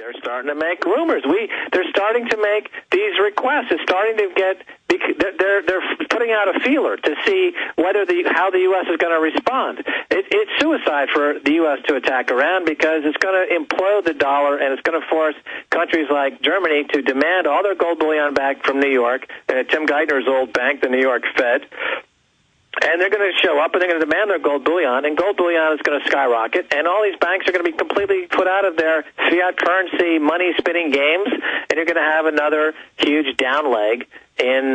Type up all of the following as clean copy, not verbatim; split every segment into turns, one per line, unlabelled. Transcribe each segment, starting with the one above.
They're starting to make rumors. They're starting to make these requests. It's starting to get. They're putting out a feeler to see how the U.S. is going to respond. It's suicide for the U.S. to attack Iran because it's going to implode the dollar and it's going to force countries like Germany to demand all their gold bullion back from New York, Tim Geithner's old bank, the New York Fed. And they're going to show up, and they're going to demand their gold bullion, and gold bullion is going to skyrocket, and all these banks are going to be completely put out of their fiat currency money-spinning games, and you're going to have another huge down leg in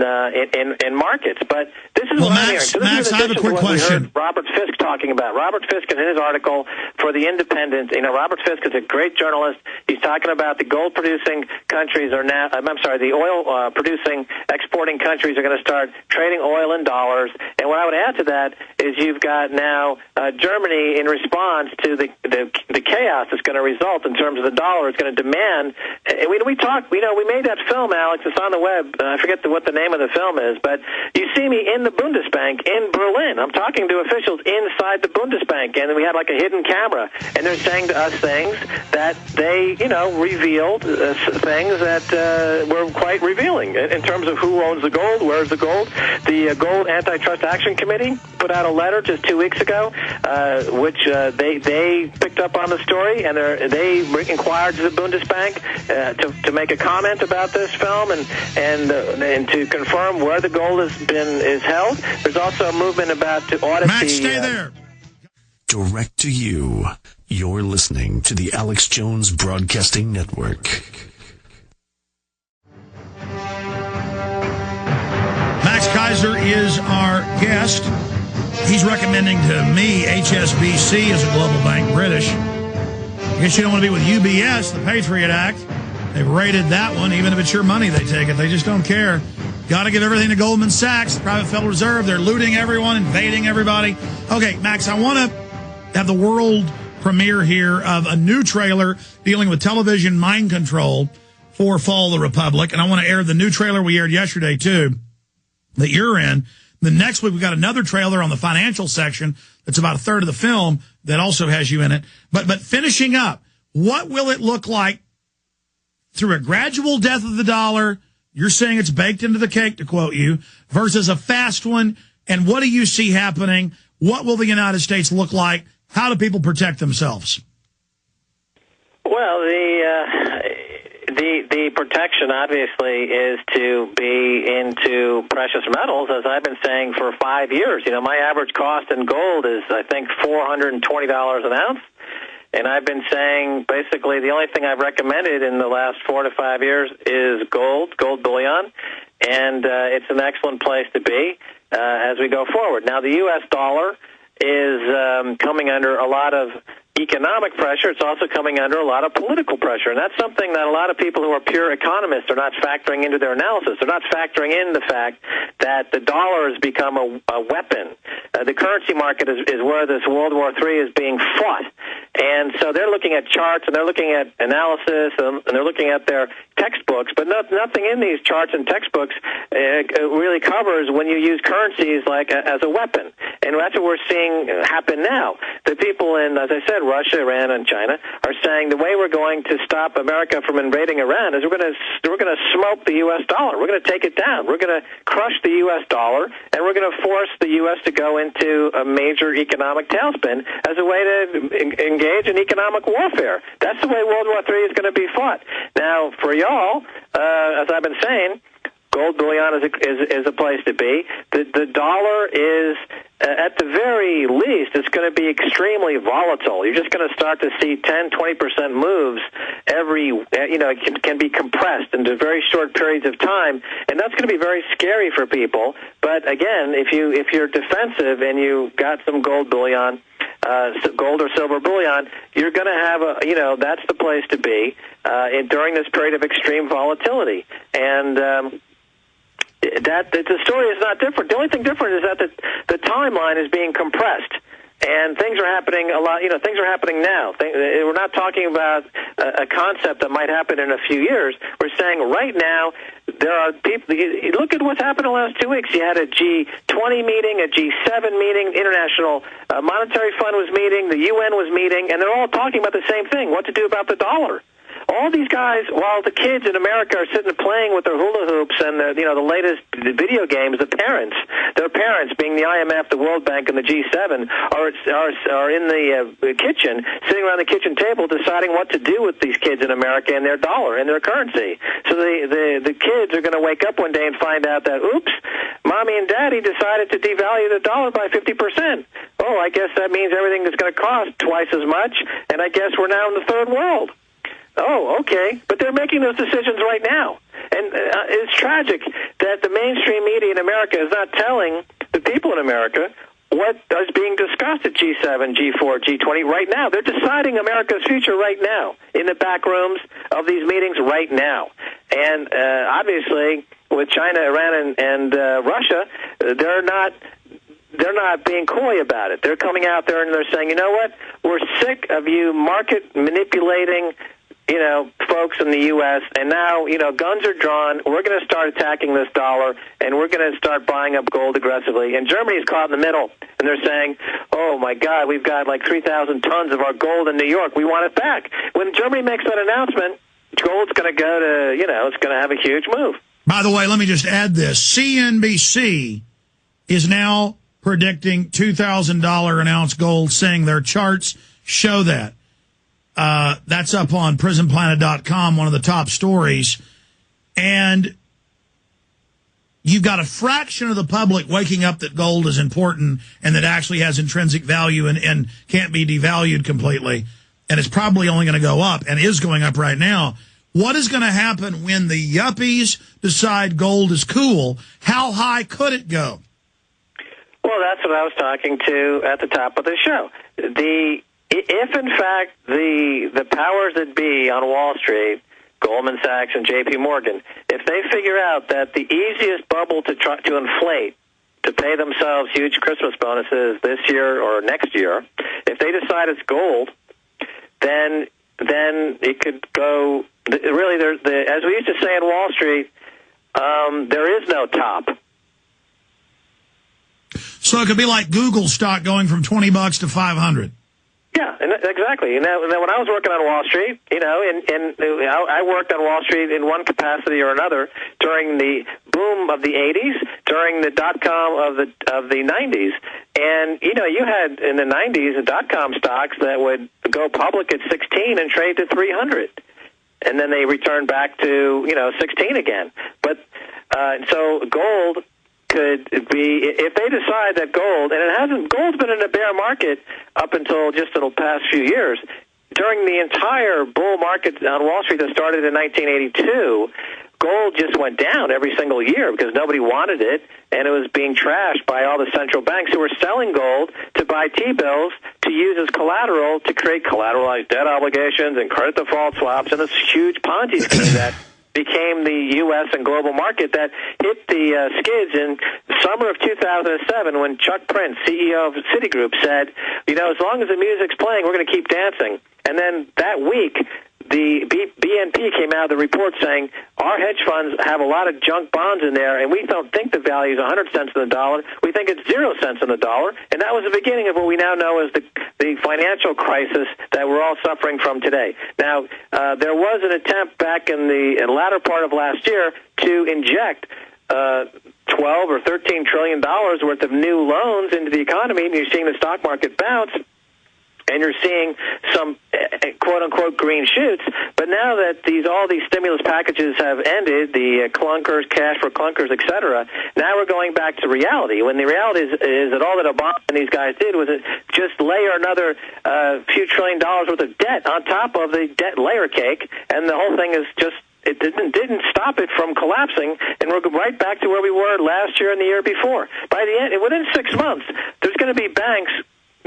markets. But this is what I'm hearing. So
Max, I have a quick question.
Robert Fisk talking about. Robert Fisk in his article for The Independent, Robert Fisk is a great journalist. He's talking about the gold-producing countries are now, the oil-producing, exporting countries are going to start trading oil in dollars. And what I would add to that is you've got now Germany in response to the chaos that's going to result in terms of the dollar is going to demand. We made that film, Alex. It's on the web. I forget what the name of the film is, but you see me in the Bundesbank in Berlin. I'm talking to officials inside the Bundesbank, and we had like a hidden camera, and they're saying to us things that they, revealed things that were quite revealing in terms of who owns the gold, where's the gold. The Gold Antitrust Action Committee put out a letter just 2 weeks ago, which they picked up on the story, and they inquired to the Bundesbank to make a comment about this film and to confirm where the gold is held. There's also a movement about to audit
Max, stay there.
Direct to you. You're listening to the Alex Jones Broadcasting Network.
Max Keiser is our guest. He's recommending to me HSBC as a global bank, British. I guess you don't want to be with UBS, the Patriot Act. They've raided that one. Even if it's your money, they take it. They just don't care. Got to give everything to Goldman Sachs, the private Federal Reserve. They're looting everyone, invading everybody. Okay, Max, I want to have the world premiere here of a new trailer dealing with television mind control for Fall of the Republic. And I want to air the new trailer we aired yesterday, too, that you're in. The next week, we've got another trailer on the financial section that's about a third of the film that also has you in it. But finishing up, what will it look like through a gradual death of the dollar? You're saying it's baked into the cake, to quote you, versus a fast one. And what do you see happening? What will the United States look like? How do people protect themselves?
Well, the protection obviously is to be into precious metals, as I've been saying for 5 years. My average cost in gold is, I think, $420 an ounce. And I've been saying basically the only thing I've recommended in the last 4 to 5 years is gold bullion, and it's an excellent place to be as we go forward. Now, the U.S. dollar is coming under a lot of economic pressure. It's also coming under a lot of political pressure, and that's something that a lot of people who are pure economists are not factoring into their analysis. They're not factoring in the fact that the dollar has become a weapon. The currency market is where this World War III is being fought, and so they're looking at charts and they're looking at analysis and they're looking at their textbooks, but nothing in these charts and textbooks really covers when you use currencies like as a weapon, and that's what we're seeing happen now. The people in, as I said, Russia, Iran, and China are saying the way we're going to stop America from invading Iran is we're going to smoke the U.S. dollar. We're going to take it down. We're going to crush the U.S. dollar, and we're going to force the U.S. to go into a major economic tailspin as a way to engage in economic warfare. That's the way World War III is going to be fought. Now, for y'all, as I've been saying, gold bullion is a place to be. The dollar is, at the very least, it's going to be extremely volatile. You're just going to start to see 10, 20% moves it can be compressed into very short periods of time, and that's going to be very scary for people. But again, if you're defensive and you got some gold bullion, gold or silver bullion, you're going to have that's the place to be during this period of extreme volatility. And that the story is not different. The only thing different is that the timeline is being compressed, and things are happening a lot. Things are happening now. We're not talking about a concept that might happen in a few years. We're saying right now there are people. Look at what's happened in the last 2 weeks. You had a G20 meeting, a G7 meeting, International Monetary Fund was meeting, the UN was meeting, and they're all talking about the same thing: what to do about the dollar. All all these guys, while the kids in America are sitting playing with their hula hoops and the latest video games, their parents, being the IMF, the World Bank, and the G7, are in the kitchen, sitting around the kitchen table, deciding what to do with these kids in America and their dollar and their currency. So the kids are going to wake up one day and find out that, oops, mommy and daddy decided to devalue the dollar by 50%. Oh, I guess that means everything is going to cost twice as much, and I guess we're now in the third world. Oh, okay. But they're making those decisions right now. And it's tragic that the mainstream media in America is not telling the people in America what is being discussed at G7, G4, G20 right now. They're deciding America's future right now in the back rooms of these meetings right now. And obviously, with China, Iran, and Russia, they're not being coy about it. They're coming out there and they're saying, you know what? We're sick of you market manipulating folks in the U.S., and now, guns are drawn. We're going to start attacking this dollar, and we're going to start buying up gold aggressively. And Germany's caught in the middle, and they're saying, oh, my God, we've got like 3,000 tons of our gold in New York. We want it back. When Germany makes that announcement, gold's going to go to, it's going to have a huge move.
By the way, let me just add this. CNBC is now predicting $2,000 an ounce gold, saying their charts show that. That's up on prisonplanet.com, one of the top stories. And you've got a fraction of the public waking up that gold is important and that actually has intrinsic value and can't be devalued completely. And it's probably only going to go up and is going up right now. What is going to happen when the yuppies decide gold is cool? How high could it go?
Well, that's what I was talking to at the top of the show. If, in fact, the powers that be on Wall Street, Goldman Sachs and J.P. Morgan, if they figure out that the easiest bubble to try to inflate, to pay themselves huge Christmas bonuses this year or next year, if they decide it's gold, then it could go. Really, as we used to say in Wall Street, there is no top.
So it could be like Google stock going from $20 to $500.
Yeah, exactly. And then when I was working on Wall Street, and I worked on Wall Street in one capacity or another during the boom of the 80s, during the dot-com of the 90s. And, you had in the 90s the dot-com stocks that would go public at 16 and trade to 300. And then they returned back to, 16 again. But so gold could be, if they decide that gold, and gold's been in a bear market up until just the past few years. During the entire bull market on Wall Street that started in 1982, gold just went down every single year because nobody wanted it, and it was being trashed by all the central banks who were selling gold to buy T-bills to use as collateral to create collateralized debt obligations and credit default swaps, and this huge Ponzi scheme that became the U.S. and global market that hit the skids in summer of 2007 when Chuck Prince, CEO of Citigroup, said, as long as the music's playing, we're going to keep dancing. And then that week, the BNP came out with a report saying our hedge funds have a lot of junk bonds in there, and we don't think the value is 100 cents on the dollar. We think it's 0 cents on the dollar. And that was the beginning of what we now know as the financial crisis that we're all suffering from today. Now, there was an attempt back in the latter part of last year to inject 12 or $13 trillion worth of new loans into the economy, and you're seeing the stock market bounce. And you're seeing some quote-unquote green shoots. But now that all these stimulus packages have ended, the clunkers, cash for clunkers, et cetera, now we're going back to reality. When the reality is that all that Obama and these guys did was just layer another few $1 trillion worth of debt on top of the debt layer cake, and the whole thing is just, it didn't stop it from collapsing, and we're right back to where we were last year and the year before. By the end, within 6 months, there's going to be banks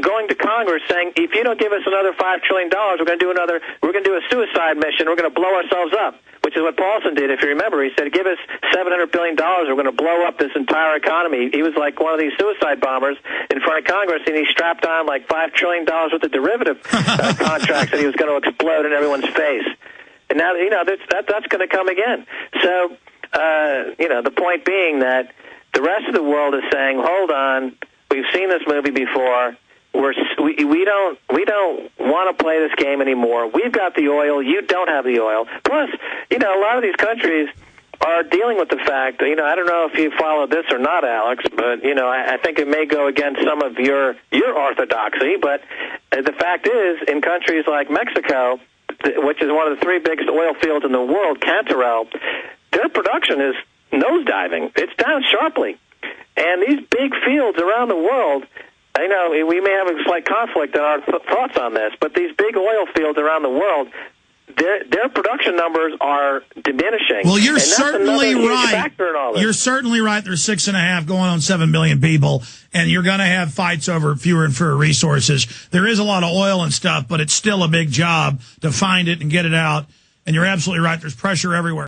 going to Congress saying, if you don't give us another $5 trillion, we're going to do a suicide mission. We're going to blow ourselves up, which is what Paulson did. If you remember, he said, give us $700 billion. We're going to blow up this entire economy. He was like one of these suicide bombers in front of Congress, and he strapped on like $5 trillion worth of derivative contracts that he was going to explode in everyone's face. And now, that's going to come again. So, the point being that the rest of the world is saying, hold on, we've seen this movie before. we don't want to play this game anymore. We've got the oil. You don't have the oil. Plus, a lot of these countries are dealing with the fact that, I don't know if you follow this or not, Alex, but, I think it may go against some of your orthodoxy, but the fact is, in countries like Mexico, which is one of the three biggest oil fields in the world, Cantarell, their production is nosediving. It's down sharply. And these big fields around the world, I know we may have a slight conflict in our thoughts on this, but these big oil fields around the world, their production numbers are diminishing.
Well, you're certainly right.
Factor in all this.
You're certainly right. There's 6.5 going on 7 billion people, and you're going to have fights over fewer and fewer resources. There is a lot of oil and stuff, but it's still a big job to find it and get it out. And you're absolutely right. There's pressure everywhere.